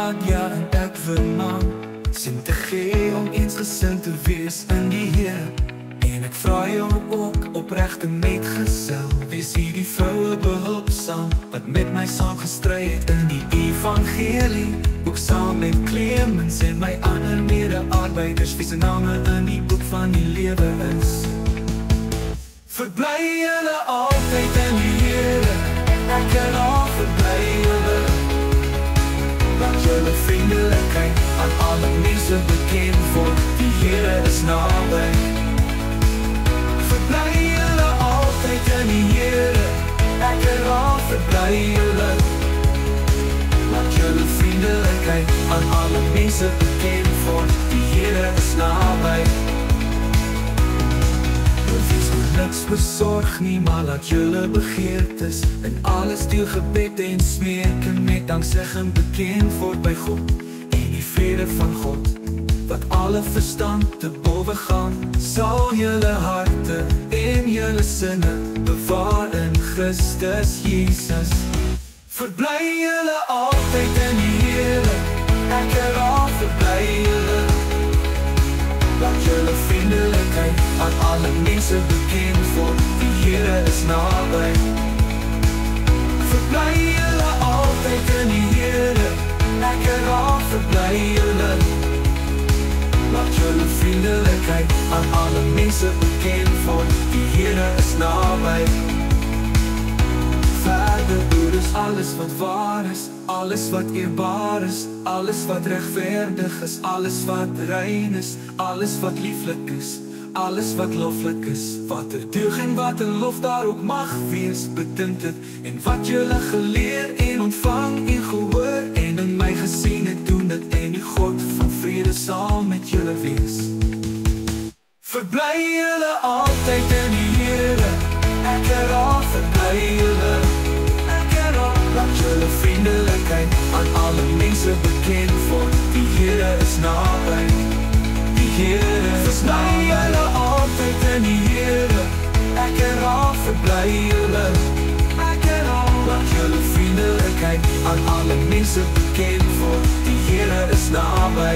laat, ja, en ek verlang sin te gee om eensgesind te wees in die Here. En ek vra jou ook opreg te metgesel, wees hierdie vroue behulpsaam wat met my saam gestry het in die evangelie, ook saam met Clemens en my ander mede-arbeiders wie se name in die boek van die lewe is. Verbly julle altyd in die Here, ek en al verbly julle. Laat julle vriendelikheid aan alle mense bekend word, die Here is naby. Verbly julle altyd in die Here, ek en al verbly julle. Laat julle vriendelikheid aan alle mense bekend word, die Here is naby. Wees oor niks besorg nie, maar laat julle begeertes in alles deel gebed en smeek en met danksegging bekend word by God. En die vrede van God, wat alle verstand te bowe gaan, sal julle harte en julle sinne bewaar in Christus Jesus. Verbly julle altyd in die Here, ek en al verbly julle. Laat julle vriendelikheid aan alle mense bekend word, die Here is naby. Verbly julle altyd in die Here, ek en al verbly julle. Laat julle vriendelikheid aan alle mense bekend word, die Here is naby. Verder broeders, alles wat waar is, alles wat eerbaar is, alles wat regverdig is, alles wat rein is, alles wat lieflik is, alles wat loflik is, wat deug en wat lof daar ook mag wees, bedink dit, en wat julle geleer en ontvang en gehoor en in my gesien het, doen dit, en die God van vrede sal met julle wees. Verbly julle altyd in die Here, ek en al verbly julle. Laat julle vriendelikheid aan alle mense bekend word, die Here is naby. Die Here is naby. Verbly julle altyd in die Here, ek en al verbly julle. Ek en al. Laat julle vriendelikheid aan alle mense bekend word, die Here is naby.